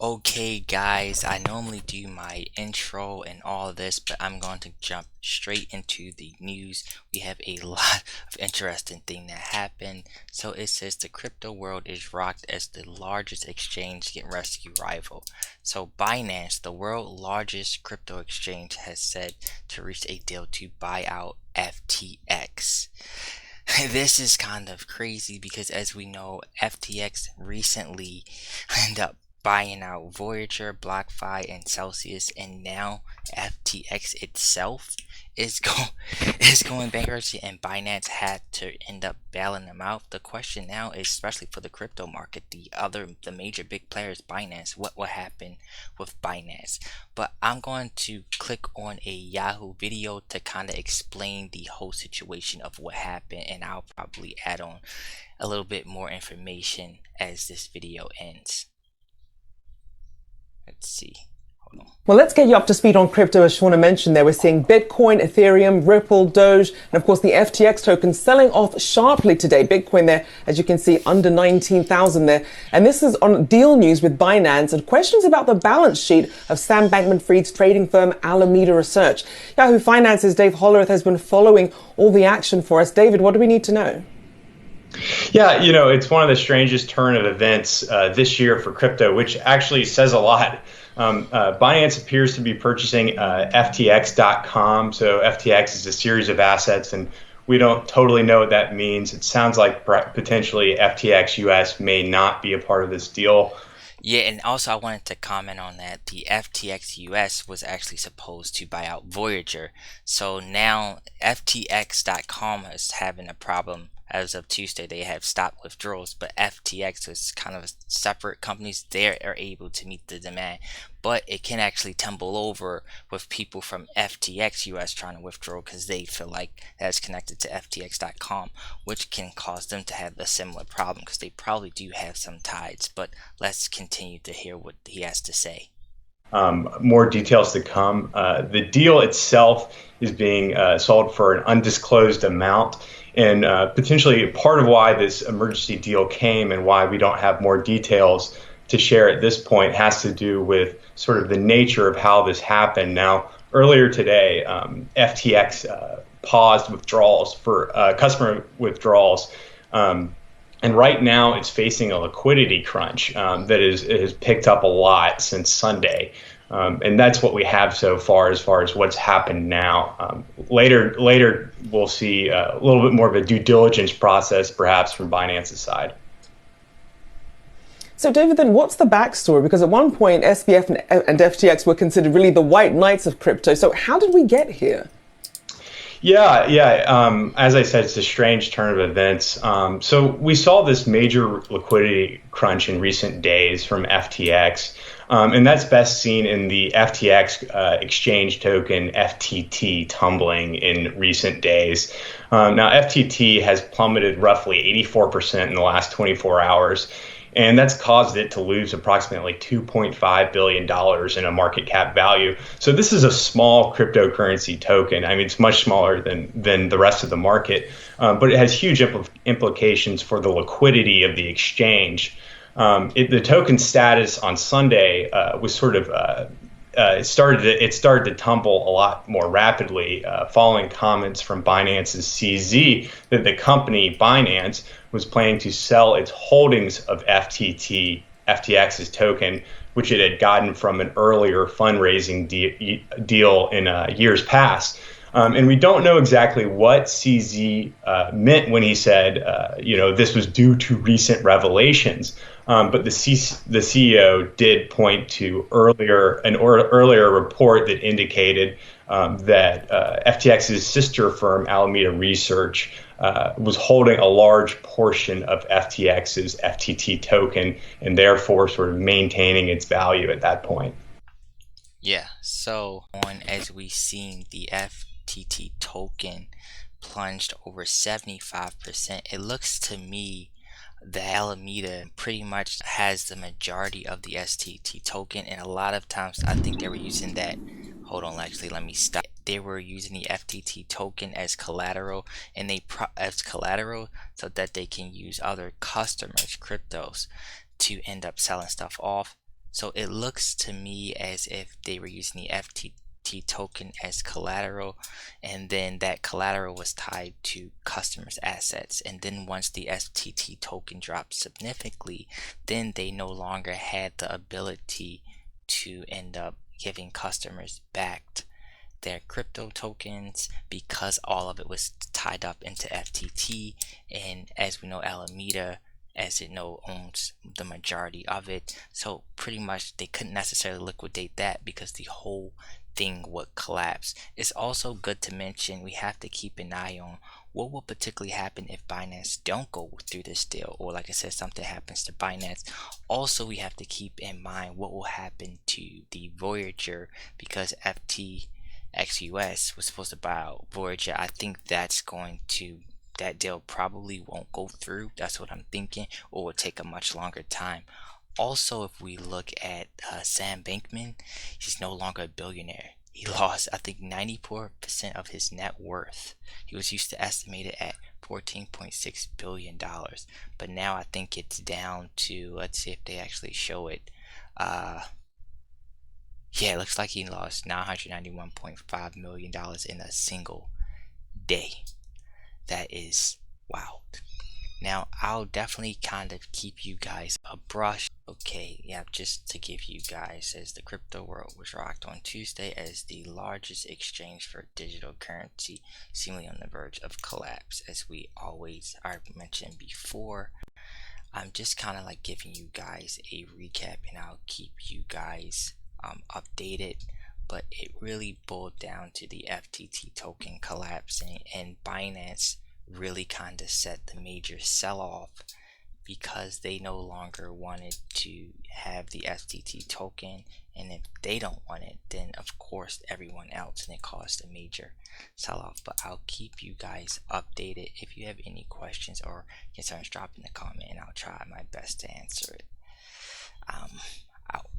Okay guys, I normally do my intro and all this, but I'm going to jump straight into the news. We have a lot of interesting thing that happened. So it says the crypto world is rocked as the largest exchange get rescue rival. So Binance, the world's largest crypto exchange, has said to reach a deal to buy out FTX. This is kind of crazy because, as we know, FTX recently ended up buying out Voyager, BlockFi, and Celsius, and now FTX itself is is going bankruptcy, and Binance had to end up bailing them out. The question now is, especially for the crypto market, the major big players, Binance, what will happen with Binance? But I'm going to click on a Yahoo video to kind of explain the whole situation of what happened, and I'll probably add on a little bit more information as this video ends. Let's see. Hold on. Well, let's get you up to speed on crypto. As Shauna mentioned there, we're seeing Bitcoin, Ethereum, Ripple, Doge, and of course the FTX token selling off sharply today. Bitcoin there, as you can see, under 19,000 there. And this is on deal news with Binance and questions about the balance sheet of Sam Bankman-Fried's trading firm Alameda Research. Yahoo Finance's Dave Hollerith has been following all the action for us. David, what do we need to know? Yeah, it's one of the strangest turn of events this year for crypto, which actually says a lot. Binance appears to be purchasing FTX.com. So FTX is a series of assets, and we don't totally know what that means. It sounds like potentially FTX US may not be a part of this deal. Yeah, and also I wanted to comment on that. The FTX US was actually supposed to buy out Voyager. So now FTX.com is having a problem. As of Tuesday, they have stopped withdrawals, but FTX is kind of a separate companies. They are able to meet the demand, but it can actually tumble over with people from FTX US trying to withdraw because they feel like that's connected to FTX.com, which can cause them to have a similar problem because they probably do have some ties. But let's continue to hear what he has to say. More details to come. The deal itself is being sold for an undisclosed amount. And potentially part of why this emergency deal came and why we don't have more details to share at this point has to do with sort of the nature of how this happened. Now, earlier today, FTX paused withdrawals for customer withdrawals. And right now it's facing a liquidity crunch that has picked up a lot since Sunday. And that's what we have so far as what's happened now. Later we'll see a little bit more of a due diligence process, perhaps from Binance's side. So, David, then what's the backstory? Because at one point, SBF and FTX were considered really the white knights of crypto. So how did we get here? Yeah. As I said, it's a strange turn of events. So we saw this major liquidity crunch in recent days from FTX. And that's best seen in the FTX exchange token FTT tumbling in recent days. Now, FTT has plummeted roughly 84% in the last 24 hours. And that's caused it to lose approximately $2.5 billion in a market cap value. So this is a small cryptocurrency token. I mean, it's much smaller than the rest of the market, but it has huge implications for the liquidity of the exchange. The token status on Sunday was sort of it started to tumble a lot more rapidly following comments from Binance's CZ that the company Binance was planning to sell its holdings of FTX's token, which it had gotten from an earlier fundraising deal in years past. And we don't know exactly what CZ meant when he said, this was due to recent revelations. But the CEO did point to an earlier report that indicated that FTX's sister firm, Alameda Research, was holding a large portion of FTX's FTT token and therefore sort of maintaining its value at that point. Yeah, so as we seen, the FTT token plunged over 75%. It looks to me that Alameda pretty much has the majority of the FTT token, and a lot of times I think they were using that. Hold on, actually, let me stop. They were using the FTT token as collateral, and so that they can use other customers' cryptos to end up selling stuff off. So it looks to me as if they were using the FTT token as collateral, and then that collateral was tied to customers' assets. And then once the FTT token dropped significantly, then they no longer had the ability to end up giving customers back their crypto tokens because all of it was tied up into FTT. And as we know, Alameda, as it know, owns the majority of it. So pretty much they couldn't necessarily liquidate that because the whole thing would collapse. It's also good to mention we have to keep an eye on what will particularly happen if Binance don't go through this deal, or like I said, something happens to Binance. Also, we have to keep in mind what will happen to the Voyager, because FTX was supposed to buy out Voyager. I think that deal probably won't go through. That's what I'm thinking, or will take a much longer time. Also, if we look at Sam Bankman, he's no longer a billionaire. He lost, I think, 94% of his net worth. He was used to estimate it at $14.6 billion. But now I think it's down to, let's see if they actually show it. Yeah, it looks like he lost $991.5 million in a single day. That is wow. Now, I'll definitely kind of keep you guys abreast. Okay, yeah, just to give you guys, as the crypto world was rocked on Tuesday as the largest exchange for digital currency, seemingly on the verge of collapse, as we always are mentioned before. I'm just kind of like giving you guys a recap, and I'll keep you guys updated. But it really boiled down to the FTT token collapsing, and Binance really kind of set the major sell-off because they no longer wanted to have the FTT token, and if they don't want it, then of course everyone else, and it caused a major sell-off. But I'll keep you guys updated. If you have any questions or concerns, drop in the comment and I'll try my best to answer it. Out.